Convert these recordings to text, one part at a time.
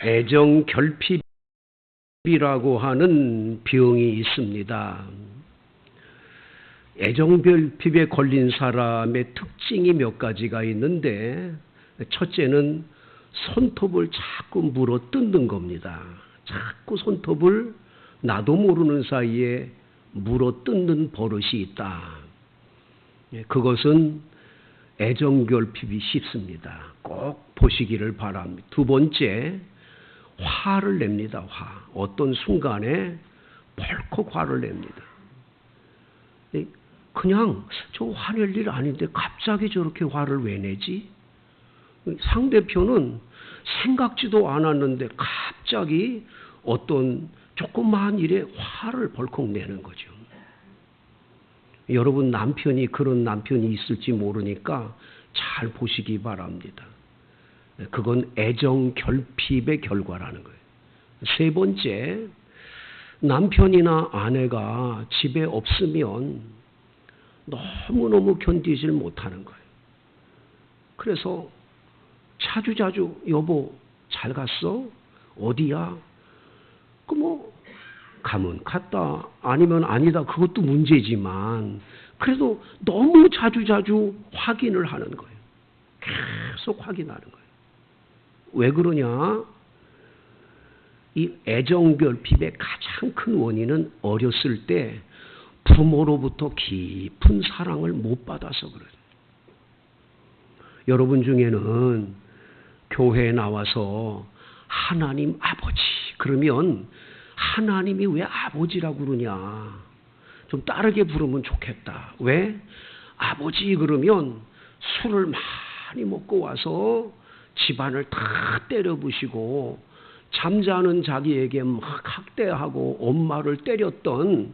애정 결핍이라고 하는 병이 있습니다. 애정 결핍에 걸린 사람의 특징이 몇 가지가 있는데, 첫째는 손톱을 자꾸 물어 뜯는 겁니다. 자꾸 손톱을 나도 모르는 사이에 물어 뜯는 버릇이 있다. 그것은 애정 결핍이 쉽습니다. 꼭 보시기를 바랍니다. 두 번째, 화를 냅니다. 어떤 순간에 벌컥 화를 냅니다. 그냥 저 화낼 일 아닌데 갑자기 저렇게 화를 왜 내지? 상대편은 생각지도 않았는데 갑자기 어떤 조그마한 일에 화를 벌컥 내는 거죠. 여러분 남편이 그런 남편이 있을지 모르니까 잘 보시기 바랍니다. 그건 애정 결핍의 결과라는 거예요. 세 번째, 남편이나 아내가 집에 없으면 너무너무 견디질 못하는 거예요. 그래서 자주자주 여보 잘 갔어? 어디야? 가면 갔다 아니면 아니다 그것도 문제지만 그래도 너무 자주자주 확인을 하는 거예요. 계속 확인하는 거예요. 왜 그러냐? 이 애정 결핍의 가장 큰 원인은 어렸을 때 부모로부터 깊은 사랑을 못 받아서 그래요. 여러분 중에는 교회에 나와서 하나님 아버지 그러면 하나님이 왜 아버지라고 그러냐? 좀 다르게 부르면 좋겠다. 왜? 아버지 그러면 술을 많이 먹고 와서 집안을 다 때려부시고 잠자는 자기에게 막 학대하고 엄마를 때렸던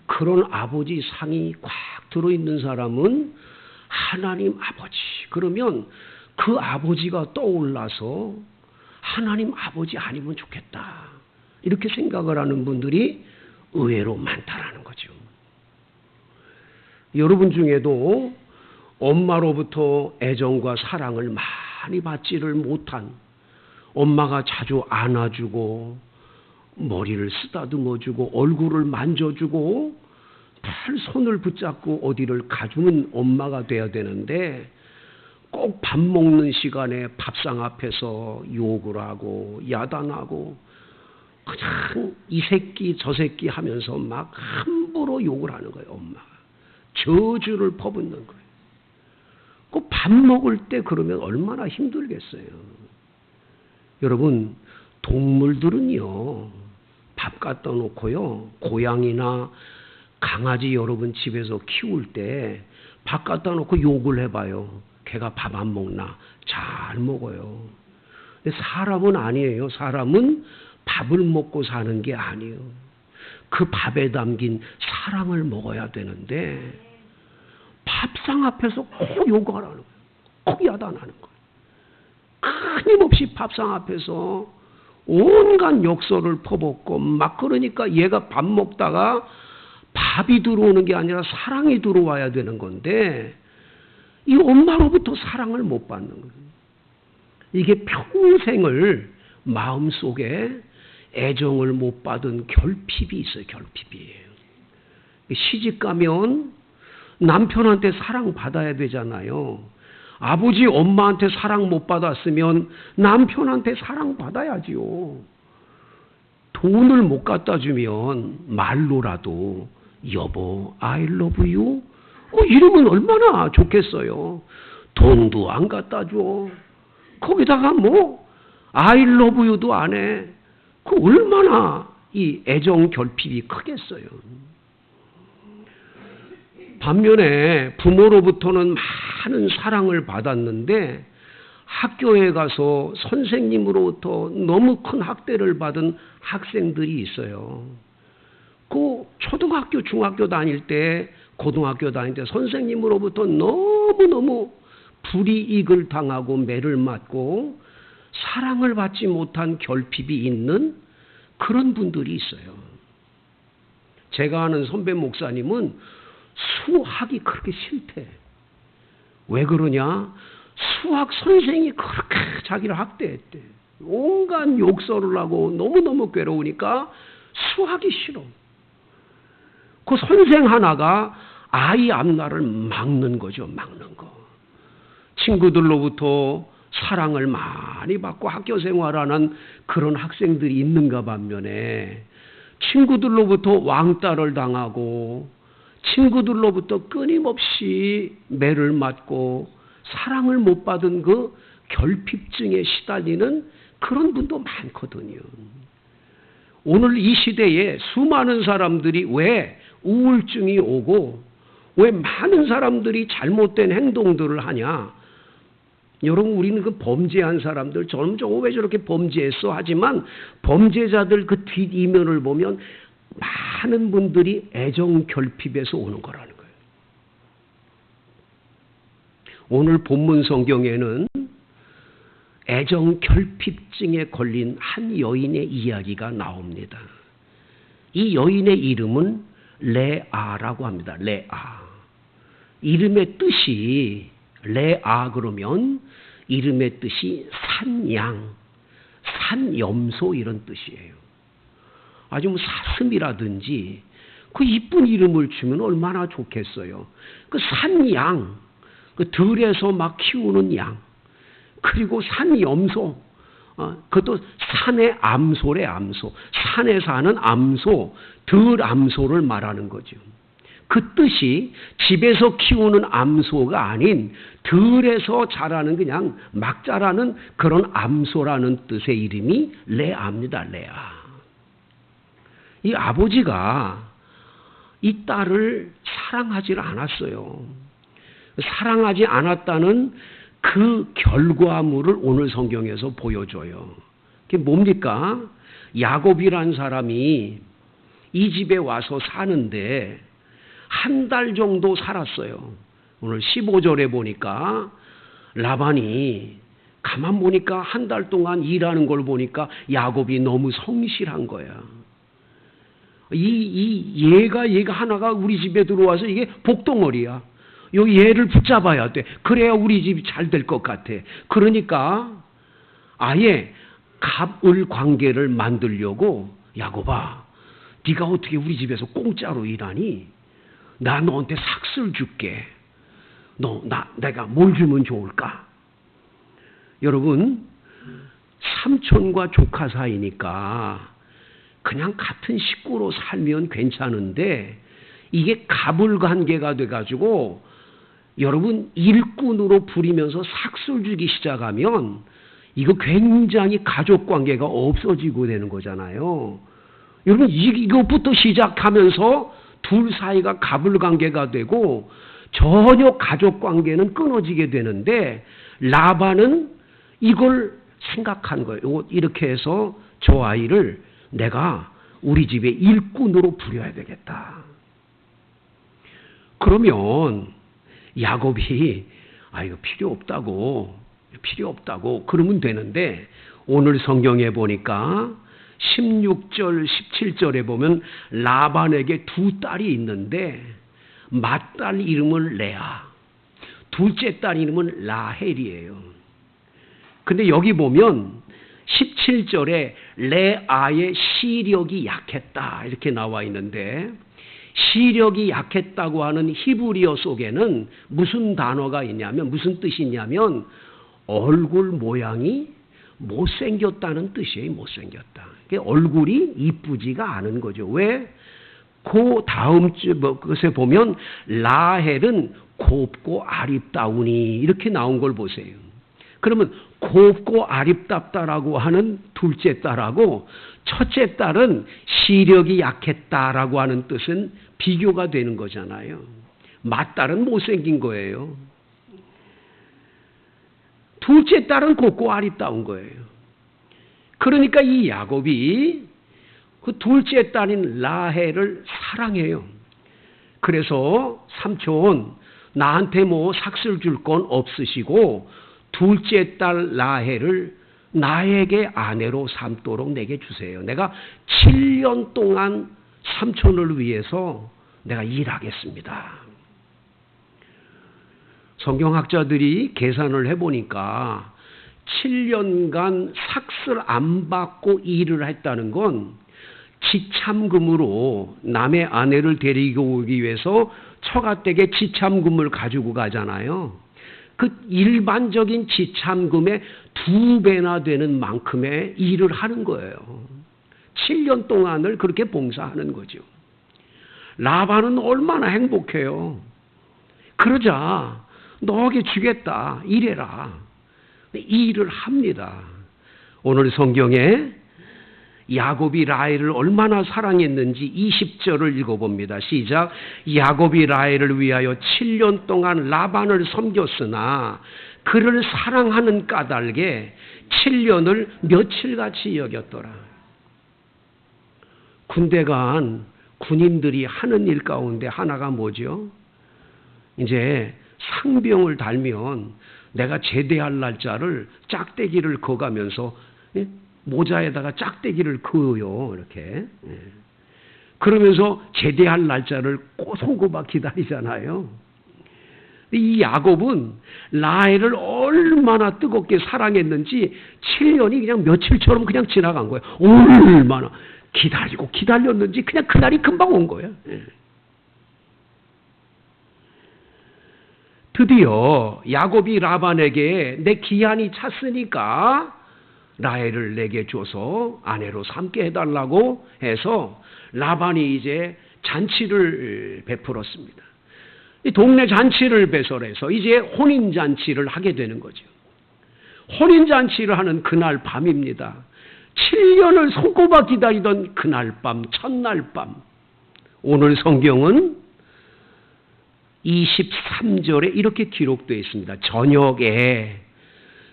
그런 아버지 상이 꽉 들어있는 사람은 하나님 아버지 그러면 그 아버지가 떠올라서 하나님 아버지 아니면 좋겠다. 이렇게 생각을 하는 분들이 의외로 많다라는 거죠. 여러분 중에도 엄마로부터 애정과 사랑을 많이 받지를 못한 엄마가 자주 안아주고 머리를 쓰다듬어주고 얼굴을 만져주고 늘 손을 붙잡고 어디를 가주는 엄마가 돼야 되는데 꼭 밥 먹는 시간에 밥상 앞에서 욕을 하고 야단하고 그냥 이 새끼 저 새끼 하면서 막 함부로 욕을 하는 거예요. 엄마가 저주를 퍼붓는 거예요. 꼭 밥 먹을 때 그러면 얼마나 힘들겠어요. 여러분 동물들은요 밥 갖다 놓고요 고양이나 강아지 여러분 집에서 키울 때 밥 갖다 놓고 욕을 해봐요. 걔가 밥 안 먹나? 잘 먹어요. 근데 사람은 아니에요. 사람은 밥을 먹고 사는 게 아니에요. 그 밥에 담긴 사랑을 먹어야 되는데 밥상 앞에서 꼭 욕하라는 거예요. 꼭 야단하는 거예요. 끊임없이 밥상 앞에서 온갖 욕설을 퍼붓고 막 그러니까 얘가 밥 먹다가 밥이 들어오는 게 아니라 사랑이 들어와야 되는 건데 이 엄마로부터 사랑을 못 받는 거예요. 이게 평생을 마음속에 애정을 못 받은 결핍이 있어요. 결핍이에요. 시집 가면 남편한테 사랑받아야 되잖아요. 아버지 엄마한테 사랑 못 받았으면 남편한테 사랑받아야지요. 돈을 못 갖다 주면 말로라도 여보 I love you 이러면 얼마나 좋겠어요. 돈도 안 갖다 줘. 거기다가 I love you도 안 해. 그 얼마나 이 애정 결핍이 크겠어요. 반면에 부모로부터는 많은 사랑을 받았는데 학교에 가서 선생님으로부터 너무 큰 학대를 받은 학생들이 있어요. 그 초등학교, 중학교 다닐 때, 고등학교 다닐 때 선생님으로부터 너무너무 불이익을 당하고 매를 맞고 사랑을 받지 못한 결핍이 있는 그런 분들이 있어요. 제가 아는 선배 목사님은 수학이 그렇게 싫대. 왜 그러냐? 수학 선생이 그렇게 자기를 학대했대. 온갖 욕설을 하고 너무너무 괴로우니까 수하기 싫어. 그 선생 하나가 아이 앞날을 막는 거죠. 막는 거. 친구들로부터 사랑을 많이 받고 학교 생활하는 그런 학생들이 있는가 반면에 친구들로부터 왕따를 당하고 친구들로부터 끊임없이 매를 맞고 사랑을 못 받은 그 결핍증에 시달리는 그런 분도 많거든요. 오늘 이 시대에 수많은 사람들이 왜 우울증이 오고 왜 많은 사람들이 잘못된 행동들을 하냐. 여러분, 우리는 그 범죄한 사람들, 저는 왜 저렇게 범죄했어? 하지만 범죄자들 그 뒷이면을 보면 많은 분들이 애정 결핍에서 오는 거라는 거예요. 오늘 본문 성경에는 애정 결핍증에 걸린 한 여인의 이야기가 나옵니다. 이 여인의 이름은 레아라고 합니다. 레아. 이름의 뜻이 레아 그러면 이름의 뜻이 산양, 산염소 이런 뜻이에요. 아주 뭐 사슴이라든지 그 이쁜 이름을 주면 얼마나 좋겠어요. 그 산양, 그 들에서 막 키우는 양, 그리고 산염소, 그것도 산의 암소래 암소, 산에 사는 암소, 들암소를 말하는 거죠. 그 뜻이 집에서 키우는 암소가 아닌 들에서 자라는 그냥 막 자라는 그런 암소라는 뜻의 이름이 레아입니다. 레아. 이 아버지가 이 딸을 사랑하지 않았어요. 사랑하지 않았다는 그 결과물을 오늘 성경에서 보여줘요. 그게 뭡니까? 야곱이란 사람이 이 집에 와서 사는데 한 달 정도 살았어요. 오늘 15절에 보니까 라반이 가만 보니까 한 달 동안 일하는 걸 보니까 야곱이 너무 성실한 거야. 얘가 하나가 우리 집에 들어와서 이게 복덩어리야. 요 얘를 붙잡아야 돼. 그래야 우리 집이 잘 될 것 같아. 그러니까 아예 갑을 관계를 만들려고 야곱아, 네가 어떻게 우리 집에서 공짜로 일하니? 나 너한테 삭슬 줄게. 내가 뭘 주면 좋을까? 여러분, 삼촌과 조카 사이니까 그냥 같은 식구로 살면 괜찮은데 이게 갑을 관계가 돼가지고 여러분 일꾼으로 부리면서 삭슬 주기 시작하면 이거 굉장히 가족 관계가 없어지고 되는 거잖아요. 여러분 이것부터 시작하면서 둘 사이가 갑을 관계가 되고 전혀 가족 관계는 끊어지게 되는데 라반은 이걸 생각한 거예요. 이렇게 해서 저 아이를 내가 우리 집에 일꾼으로 부려야 되겠다. 그러면 야곱이 이거 필요 없다고 그러면 되는데 오늘 성경에 보니까 16절 17절에 보면 라반에게 두 딸이 있는데 맏딸 이름은 레아, 둘째 딸 이름은 라헬이에요. 근데 여기 보면 17절에 레아의 시력이 약했다 이렇게 나와 있는데 시력이 약했다고 하는 히브리어 속에는 무슨 단어가 있냐면 무슨 뜻이 있냐면 얼굴 모양이 못생겼다는 뜻이에요. 못생겼다. 얼굴이 이쁘지가 않은 거죠. 왜? 그 다음 것에 보면 라헬은 곱고 아립다우니 이렇게 나온 걸 보세요. 그러면 곱고 아립답다라고 하는 둘째 딸하고 첫째 딸은 시력이 약했다라고 하는 뜻은 비교가 되는 거잖아요. 맏딸은 못생긴 거예요. 둘째 딸은 곱고 아립다운 거예요. 그러니까 이 야곱이 그 둘째 딸인 라헬을 사랑해요. 그래서 삼촌 나한테 뭐 삭슬 줄 건 없으시고 둘째 딸 라헬을 나에게 아내로 삼도록 내게 주세요. 내가 7년 동안 삼촌을 위해서 내가 일하겠습니다. 성경학자들이 계산을 해보니까 7년간 삭슬 안 받고 일을 했다는 건 지참금으로 남의 아내를 데리고 오기 위해서 처가댁에 지참금을 가지고 가잖아요. 그 일반적인 지참금의 2배나 되는 만큼의 일을 하는 거예요. 7년 동안을 그렇게 봉사하는 거죠. 라반은 얼마나 행복해요. 그러자 너에게 주겠다. 일해라. 일을 합니다. 오늘 성경에 야곱이 라헬을 얼마나 사랑했는지 20절을 읽어봅니다. 시작. 야곱이 라헬을 위하여 7년 동안 라반을 섬겼으나 그를 사랑하는 까닭에 7년을 며칠같이 여겼더라. 군대 간 군인들이 하는 일 가운데 하나가 뭐죠? 이제 상병을 달면 내가 제대할 날짜를 짝대기를 그어가면서 모자에다가 짝대기를 그어요. 이렇게. 그러면서 제대할 날짜를 손꼽아 기다리잖아요. 이 야곱은 라헬을 얼마나 뜨겁게 사랑했는지 7년이 그냥 며칠처럼 그냥 지나간 거예요. 얼마나 기다리고 기다렸는지 그냥 그날이 금방 온 거예요. 드디어 야곱이 라반에게 내 기한이 찼으니까 라헬을 내게 줘서 아내로 삼게 해달라고 해서 라반이 이제 잔치를 베풀었습니다. 이 동네 잔치를 배설해서 이제 혼인잔치를 하게 되는 거죠. 혼인잔치를 하는 그날 밤입니다. 7년을 손꼽아 기다리던 그날 밤, 첫날 밤. 오늘 성경은 23절에 이렇게 기록되어 있습니다. 저녁에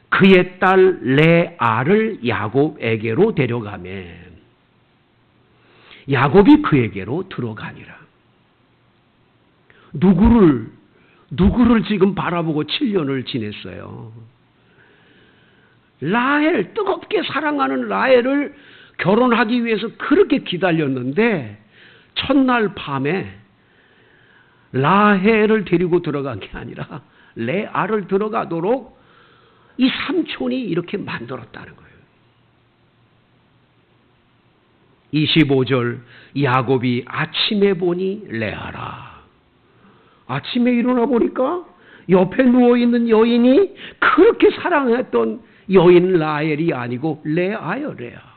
그의 딸 레아를 야곱에게로 데려가매 야곱이 그에게로 들어가니라. 누구를 지금 바라보고 7년을 지냈어요? 라헬, 뜨겁게 사랑하는 라헬을 결혼하기 위해서 그렇게 기다렸는데 첫날 밤에 라헬을 데리고 들어간 게 아니라 레아를 들어가도록 이 삼촌이 이렇게 만들었다는 거예요. 25절 야곱이 아침에 보니 레아라. 아침에 일어나 보니까 옆에 누워있는 여인이 그렇게 사랑했던 여인 라헬이 아니고 레아요, 레아.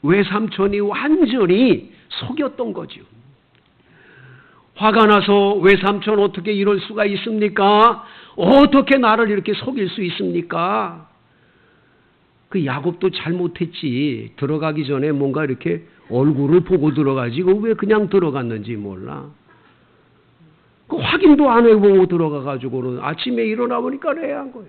외삼촌이 완전히 속였던 거죠. 화가 나서 외삼촌 어떻게 이럴 수가 있습니까? 어떻게 나를 이렇게 속일 수 있습니까? 그 야곱도 잘못했지. 들어가기 전에 뭔가 이렇게 얼굴을 보고 들어가지. 왜 그냥 들어갔는지 몰라. 그 확인도 안 해보고 들어가가지고는 아침에 일어나 보니까 레아한 거예요.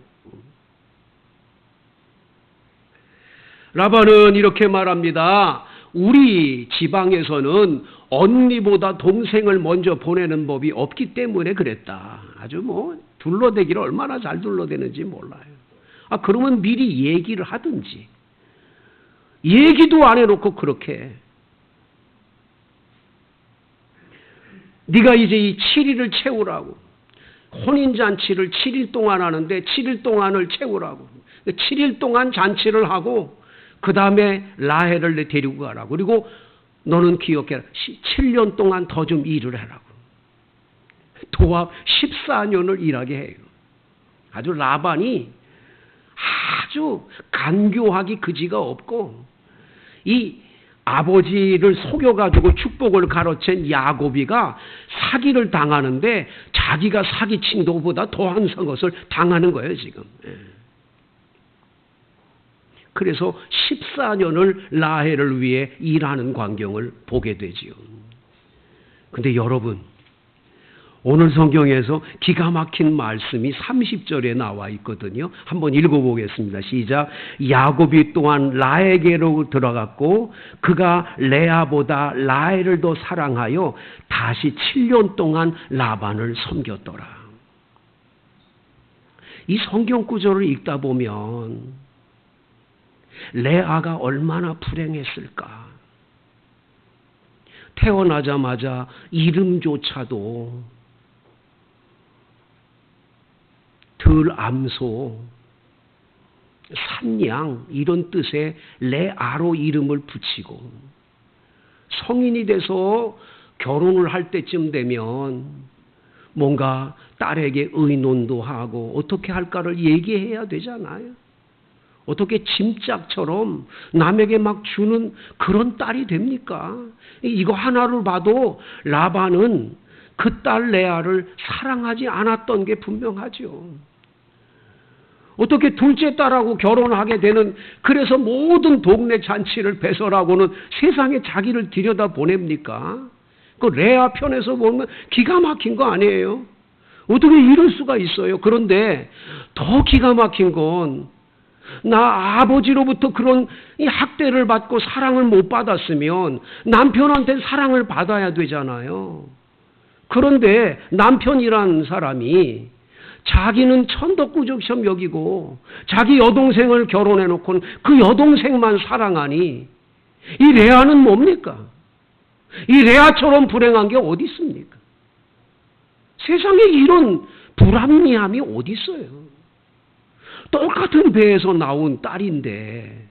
라반은 이렇게 말합니다. 우리 지방에서는 언니보다 동생을 먼저 보내는 법이 없기 때문에 그랬다. 아주 둘러대기를 얼마나 잘 둘러대는지 몰라요. 그러면 미리 얘기를 하든지. 얘기도 안 해놓고 그렇게. 네가 이제 이 7일을 채우라고. 혼인잔치를 7일 동안 하는데 7일 동안을 채우라고. 7일 동안 잔치를 하고 그 다음에 라헬을 데리고 가라고. 그리고 너는 기억해라. 7년 동안 더 좀 일을 해라고. 도합 14년을 일하게 해요. 아주 라반이 아주 간교하기 그지가 없고 이 아버지를 속여가지고 축복을 가로챈 야곱이가 사기를 당하는데 자기가 사기친 것보다 더한 것을 당하는 거예요 지금. 그래서 14년을 라헬을 위해 일하는 광경을 보게 되지요. 근데 여러분, 오늘 성경에서 기가 막힌 말씀이 30절에 나와 있거든요. 한번 읽어보겠습니다. 시작. 야곱이 또한 라헬에게로 들어갔고 그가 레아보다 라헬을 더 사랑하여 다시 7년 동안 라반을 섬겼더라. 이 성경 구절을 읽다 보면 레아가 얼마나 불행했을까. 태어나자마자 이름조차도 들암소, 산양 이런 뜻의 레아로 이름을 붙이고 성인이 돼서 결혼을 할 때쯤 되면 뭔가 딸에게 의논도 하고 어떻게 할까를 얘기해야 되잖아요. 어떻게 짐짝처럼 남에게 막 주는 그런 딸이 됩니까? 이거 하나를 봐도 라반은 그 딸 레아를 사랑하지 않았던 게 분명하죠. 어떻게 둘째 딸하고 결혼하게 되는, 그래서 모든 동네 잔치를 배설하고는 세상에 자기를 들여다 보냅니까? 그 레아 편에서 보면 기가 막힌 거 아니에요? 어떻게 이럴 수가 있어요? 그런데 더 기가 막힌 건, 나 아버지로부터 그런 이 학대를 받고 사랑을 못 받았으면 남편한테 사랑을 받아야 되잖아요. 그런데 남편이란 사람이 자기는 천덕꾸덕처럼 여기고 자기 여동생을 결혼해놓고는 그 여동생만 사랑하니 이 레아는 뭡니까? 이 레아처럼 불행한 게 어디 있습니까? 세상에 이런 불합리함이 어디 있어요? 똑같은 배에서 나온 딸인데,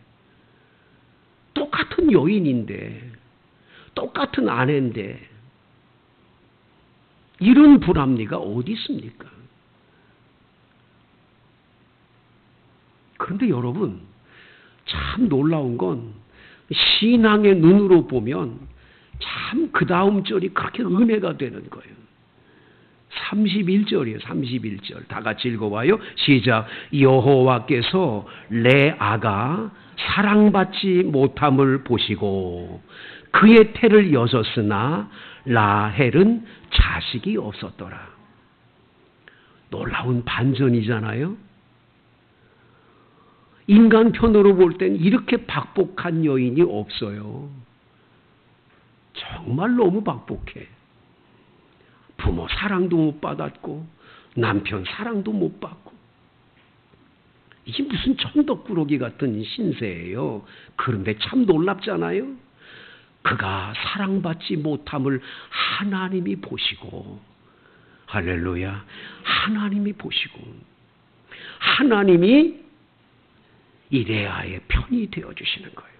똑같은 여인인데, 똑같은 아내인데 이런 불합리가 어디 있습니까? 그런데 여러분, 참 놀라운 건 신앙의 눈으로 보면 참 그 다음 절이 그렇게 은혜가 되는 거예요. 31절이에요. 31절. 다 같이 읽어봐요. 시작. 여호와께서 레아가 사랑받지 못함을 보시고 그의 태를 여셨으나 라헬은 자식이 없었더라. 놀라운 반전이잖아요. 인간 편으로 볼 땐 이렇게 박복한 여인이 없어요. 정말 너무 박복해. 부모 사랑도 못 받았고 남편 사랑도 못 받고, 이게 무슨 천덕꾸러기 같은 신세예요. 그런데 참 놀랍잖아요. 그가 사랑받지 못함을 하나님이 보시고, 할렐루야, 하나님이 보시고 하나님이 이 레아의 편이 되어주시는 거예요.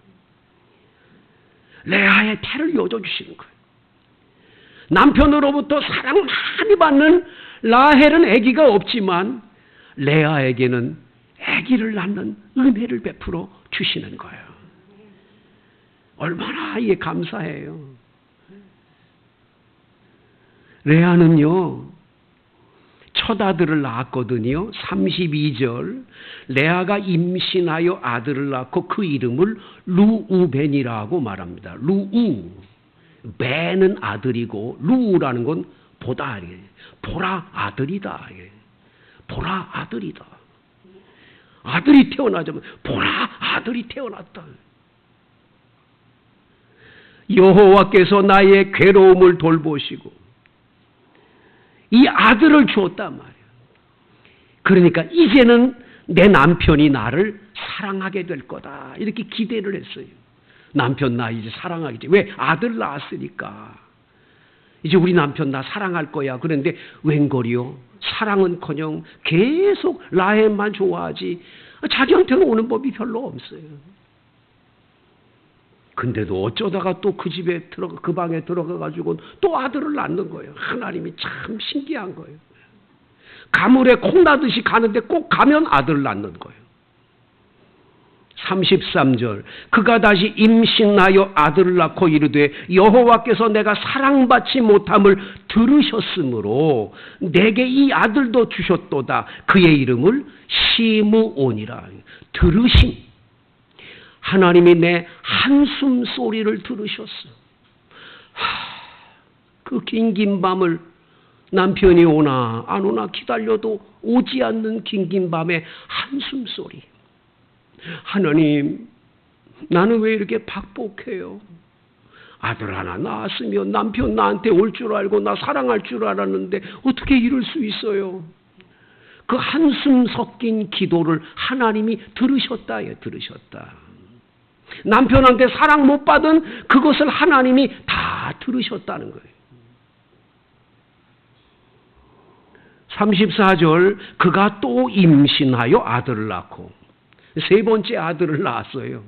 레아의 태를 여줘주시는 거예요. 남편으로부터 사랑 많이 받는 라헬은 아기가 없지만 레아에게는 아기를 낳는 은혜를 베풀어 주시는 거예요. 얼마나 이게 감사해요. 레아는요, 첫 아들을 낳았거든요. 32절. 레아가 임신하여 아들을 낳고 그 이름을 루우벤이라고 말합니다. 루우. 벤은 아들이고 루우라는 건 보다. 보라 아들이다. 보라 아들이다. 아들이 태어나자면 보라 아들이 태어났다. 여호와께서 나의 괴로움을 돌보시고 이 아들을 주었단 말이에요. 그러니까 이제는 내 남편이 나를 사랑하게 될 거다, 이렇게 기대를 했어요. 남편 나 이제 사랑하겠지. 왜? 아들 낳았으니까. 이제 우리 남편 나 사랑할 거야. 그런데 웬걸이요? 사랑은커녕 계속 라헬만 좋아하지 자기한테는 오는 법이 별로 없어요. 근데도 어쩌다가 또 그 집에 그 방에 들어가가지고 또 아들을 낳는 거예요. 하나님이 참 신기한 거예요. 가물에 콩 나듯이 가는데 꼭 가면 아들을 낳는 거예요. 33절. 그가 다시 임신하여 아들을 낳고 이르되 여호와께서 내가 사랑받지 못함을 들으셨으므로 내게 이 아들도 주셨도다. 그의 이름을 시므온이라. 들으심. 하나님이 내 한숨 소리를 들으셨어. 그 긴 밤을 남편이 오나 안 오나 기다려도 오지 않는 긴 밤의 한숨 소리. 하나님, 나는 왜 이렇게 박복해요? 아들 하나 낳았으면 남편 나한테 올 줄 알고 나 사랑할 줄 알았는데 어떻게 이럴 수 있어요? 그 한숨 섞인 기도를 하나님이 들으셨다. 들으셨다. 남편한테 사랑 못 받은 그것을 하나님이 다 들으셨다는 거예요. 34절 그가 또 임신하여 아들을 낳고 세 번째 아들을 낳았어요.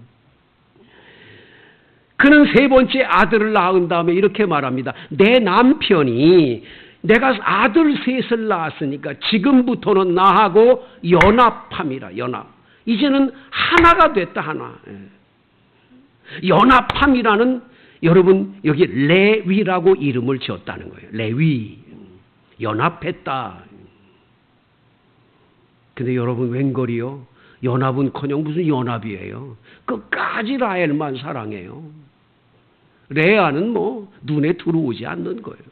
그는 세 번째 아들을 낳은 다음에 이렇게 말합니다. 내 남편이 내가 아들 셋을 낳았으니까 지금부터는 나하고 연합함이라. 연합. 이제는 하나가 됐다. 하나. 연합함이라는, 여러분 여기 레위라고 이름을 지었다는 거예요. 레위. 연합했다. 근데 여러분 웬걸이요? 연합은커녕 무슨 연합이에요? 끝까지 라헬만 사랑해요. 레아는 뭐 눈에 들어오지 않는 거예요.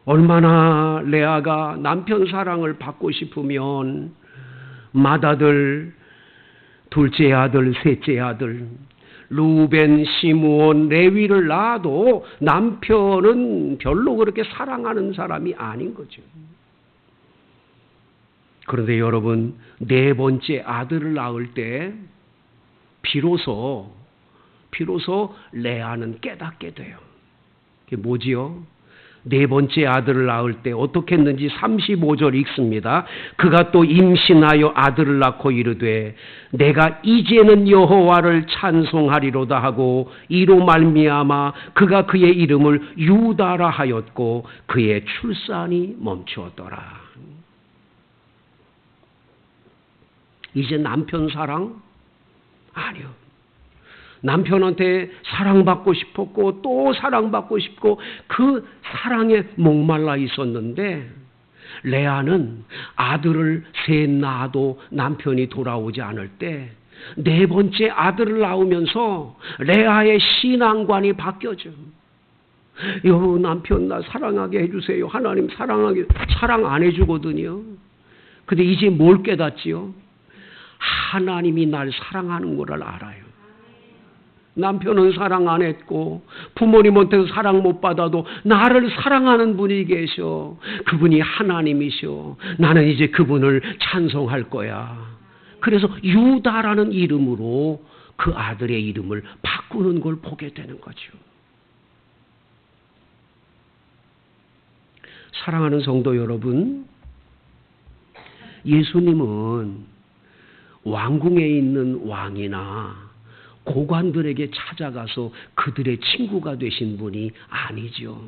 얼마나 레아가 남편 사랑을 받고 싶으면 맏아들, 둘째 아들, 셋째 아들, 루벤, 시므온, 레위를 낳아도 남편은 별로 그렇게 사랑하는 사람이 아닌 거죠. 그런데 여러분 네 번째 아들을 낳을 때 비로소 레아는 깨닫게 돼요. 그게 뭐지요? 네 번째 아들을 낳을 때 어떻게 했는지 35절 읽습니다. 그가 또 임신하여 아들을 낳고 이르되 내가 이제는 여호와를 찬송하리로다 하고 이로 말미암아 그가 그의 이름을 유다라 하였고 그의 출산이 멈추었더라. 이제 남편 사랑? 아니요. 남편한테 사랑받고 싶었고 또 사랑받고 싶고 그 사랑에 목말라 있었는데 레아는 아들을 셋 낳아도 남편이 돌아오지 않을 때 네 번째 아들을 낳으면서 레아의 신앙관이 바뀌어져. 여보 남편 나 사랑하게 해주세요. 하나님 사랑 안 해주거든요. 근데 이제 뭘 깨닫지요? 하나님이 날 사랑하는 거를 알아요. 남편은 사랑 안 했고 부모님한테도 사랑 못 받아도 나를 사랑하는 분이 계셔. 그분이 하나님이셔. 나는 이제 그분을 찬송할 거야. 그래서 유다라는 이름으로 그 아들의 이름을 바꾸는 걸 보게 되는 거죠. 사랑하는 성도 여러분, 예수님은 왕궁에 있는 왕이나 고관들에게 찾아가서 그들의 친구가 되신 분이 아니죠.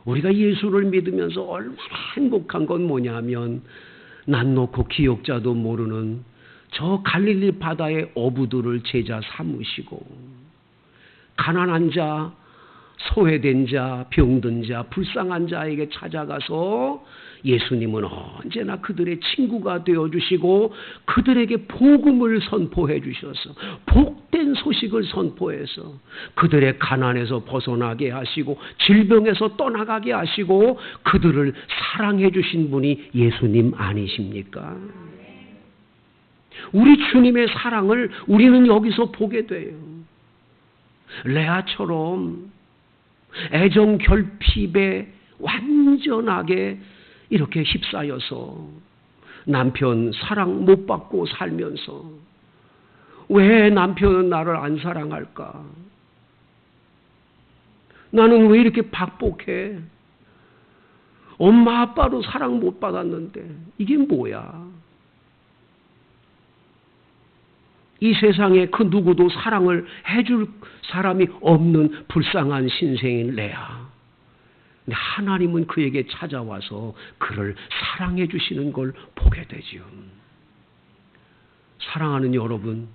우리가 예수를 믿으면서 얼마나 행복한 건 뭐냐면 난 놓고 기억자도 모르는 저 갈릴리 바다의 어부들을 제자 삼으시고 가난한 자, 소외된 자, 병든 자, 불쌍한 자에게 찾아가서 예수님은 언제나 그들의 친구가 되어주시고 그들에게 복음을 선포해 주셔서 복된 소식을 선포해서 그들의 가난에서 벗어나게 하시고 질병에서 떠나가게 하시고 그들을 사랑해 주신 분이 예수님 아니십니까? 우리 주님의 사랑을 우리는 여기서 보게 돼요. 레아처럼 애정 결핍에 완전하게 이렇게 휩싸여서 남편 사랑 못 받고 살면서 왜 남편은 나를 안 사랑할까? 나는 왜 이렇게 박복해? 엄마 아빠로 사랑 못 받았는데 이게 뭐야? 이 세상에 그 누구도 사랑을 해줄 사람이 없는 불쌍한 신생인 레아. 근데 하나님은 그에게 찾아와서 그를 사랑해 주시는 걸 보게 되지요. 사랑하는 여러분,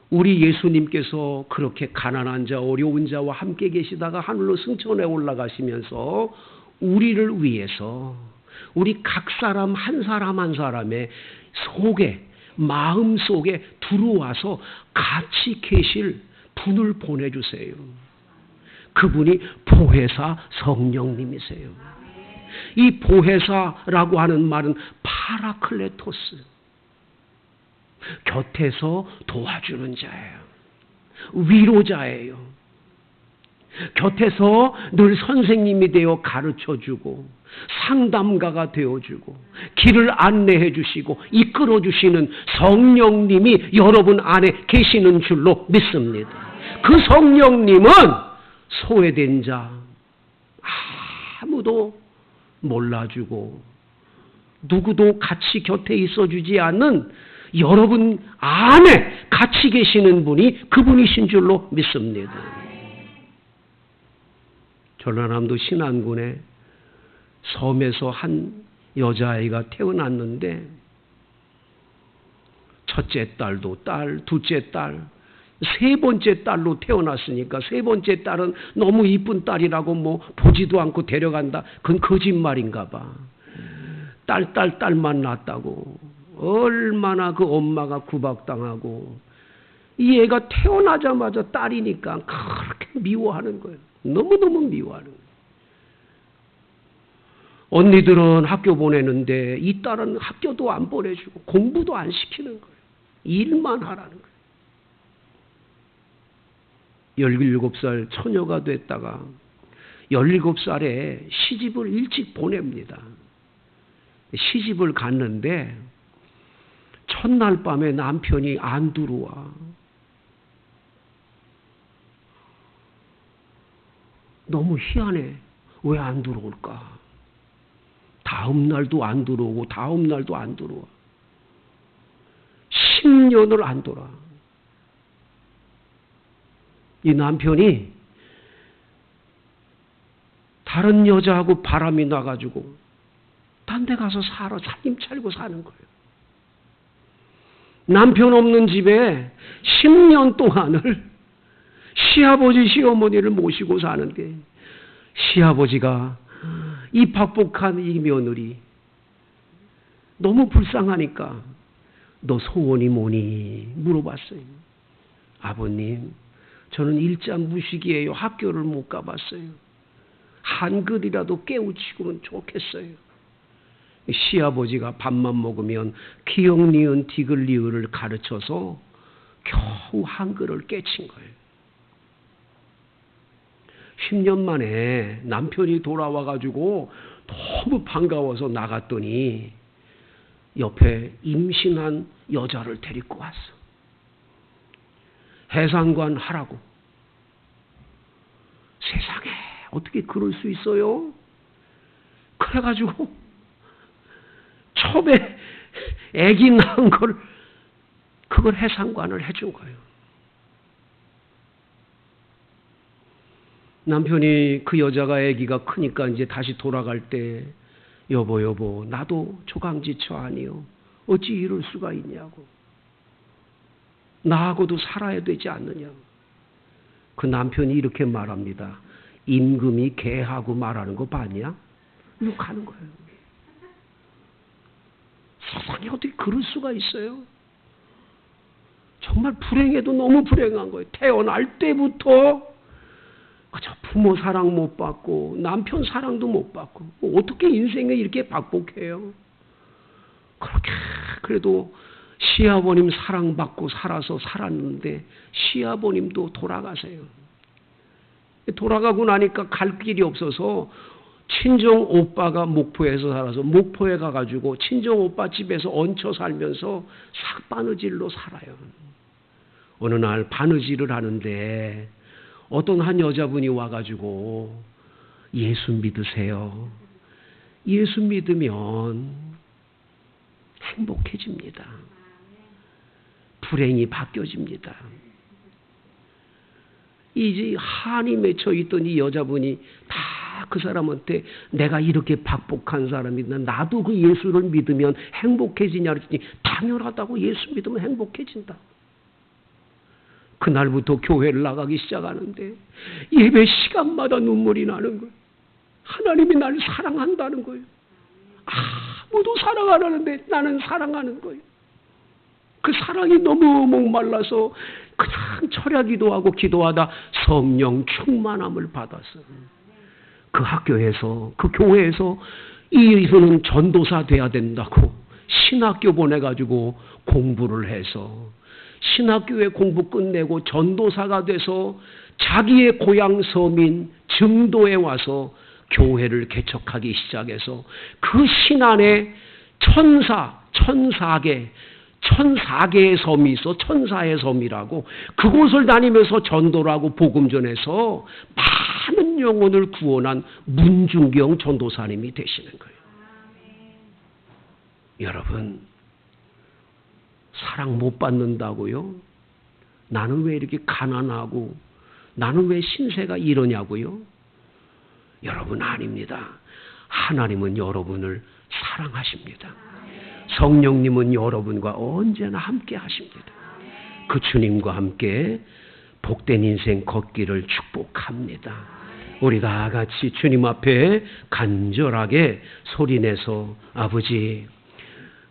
우리 예수님께서 그렇게 가난한 자, 어려운 자와 함께 계시다가 하늘로 승천해 올라가시면서 우리를 위해서 우리 각 사람 한 사람의 속에 마음 속에 들어와서 같이 계실 분을 보내주세요. 그분이 보혜사 성령님이세요. 이 보혜사라고 하는 말은 파라클레토스, 곁에서 도와주는 자예요. 위로자예요. 곁에서 늘 선생님이 되어 가르쳐주고 상담가가 되어주고 길을 안내해 주시고 이끌어 주시는 성령님이 여러분 안에 계시는 줄로 믿습니다. 그 성령님은 소외된 자, 누구도 몰라주고 누구도 같이 곁에 있어주지 않는 여러분 안에 같이 계시는 분이 그분이신 줄로 믿습니다. 전라남도 신안군에 섬에서 한 여자아이가 태어났는데 첫째 딸도 딸, 둘째 딸, 세 번째 딸로 태어났으니까 세 번째 딸은 너무 이쁜 딸이라고 뭐 보지도 않고 데려간다. 그건 거짓말인가 봐. 딸만 낳았다고. 얼마나 그 엄마가 구박당하고 이 애가 태어나자마자 딸이니까 그렇게 미워하는 거예요. 너무너무 미워하는 거예요. 언니들은 학교 보내는데 이 딸은 학교도 안 보내주고 공부도 안 시키는 거예요. 일만 하라는 거예요. 17살 처녀가 됐다가 17살에 시집을 일찍 보냅니다. 시집을 갔는데 첫날 밤에 남편이 안 들어와. 너무 희한해. 왜 안 들어올까? 다음 날도 안 들어오고 다음 날도 안 들어와. 10년을 안 돌아. 이 남편이 다른 여자하고 바람이 나가지고 딴 데 가서 살림 차리고 사는 거예요. 남편 없는 집에 10년 동안을 시아버지 시어머니를 모시고 사는데 시아버지가 이 박복한 이 며느리 너무 불쌍하니까 너 소원이 뭐니 물어봤어요. 아버님, 저는 일자무식이에요. 학교를 못 가봤어요. 한글이라도 깨우치고는 좋겠어요. 시아버지가 밥만 먹으면 기역, 니은, 디귿, 리을을 가르쳐서 겨우 한글을 깨친 거예요. 10년 만에 남편이 돌아와가지고 너무 반가워서 나갔더니 옆에 임신한 여자를 데리고 왔어. 해상관 하라고. 세상에 어떻게 그럴 수 있어요? 그래가지고 처음에 아기 낳은 걸 그걸 해상관을 해준 거예요. 남편이 그 여자가 아기가 크니까 이제 다시 돌아갈 때 여보 나도 조강지처 아니요. 어찌 이럴 수가 있냐고. 나하고도 살아야 되지 않느냐고. 그 남편이 이렇게 말합니다. 임금이 개하고 말하는 거 봤냐? 욕하는 거예요. 세상에 어떻게 그럴 수가 있어요? 정말 불행해도 너무 불행한 거예요. 태어날 때부터 그저 부모 사랑 못 받고 남편 사랑도 못 받고 어떻게 인생에 이렇게 박복해요? 그렇게 그래도 시아버님 사랑받고 살아서 살았는데 시아버님도 돌아가세요. 돌아가고 나니까 갈 길이 없어서 친정 오빠가 목포에서 살아서 목포에 가가지고 친정 오빠 집에서 얹혀 살면서 삭바느질로 살아요. 어느 날 바느질을 하는데 어떤 한 여자분이 와가지고 예수 믿으세요. 예수 믿으면 행복해집니다. 불행이 바뀌어집니다. 이제 한이 맺혀 있던 이 여자분이 다 그 사람한테 내가 이렇게 박복한 사람이다. 나도 그 예수를 믿으면 행복해지냐 그랬더니 당연하다고. 예수 믿으면 행복해진다. 그날부터 교회를 나가기 시작하는데 예배 시간마다 눈물이 나는 거예요. 하나님이 나를 사랑한다는 거예요. 아무도 사랑 안 하는데 나는 사랑하는 거예요. 그 사랑이 너무 목말라서 그냥 철야기도하고 기도하다 성령 충만함을 받았어요. 그 학교에서 그 교회에서 이분은 전도사 돼야 된다고 신학교 보내가지고 공부를 해서 신학교에 공부 끝내고 전도사가 돼서 자기의 고향 섬인 증도에 와서 교회를 개척하기 시작해서 그 신안에 1004개의 섬이 있어. 천사의 섬이라고 그곳을 다니면서 전도를 하고 복음 전해서 많은 영혼을 구원한 문중경 전도사님이 되시는 거예요. 여러분, 사랑 못 받는다고요? 나는 왜 이렇게 가난하고 나는 왜 신세가 이러냐고요? 여러분, 아닙니다. 하나님은 여러분을 사랑하십니다. 성령님은 여러분과 언제나 함께 하십니다. 그 주님과 함께 복된 인생 걷기를 축복합니다. 우리 다 같이 주님 앞에 간절하게 소리내서 아버지,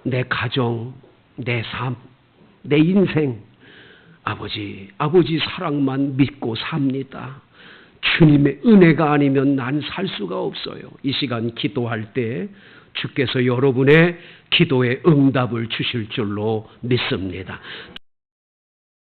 내 가정, 내 삶, 내 인생, 아버지 사랑만 믿고 삽니다. 주님의 은혜가 아니면 난 살 수가 없어요. 이 시간 기도할 때 주께서 여러분의 기도에 응답을 주실 줄로 믿습니다.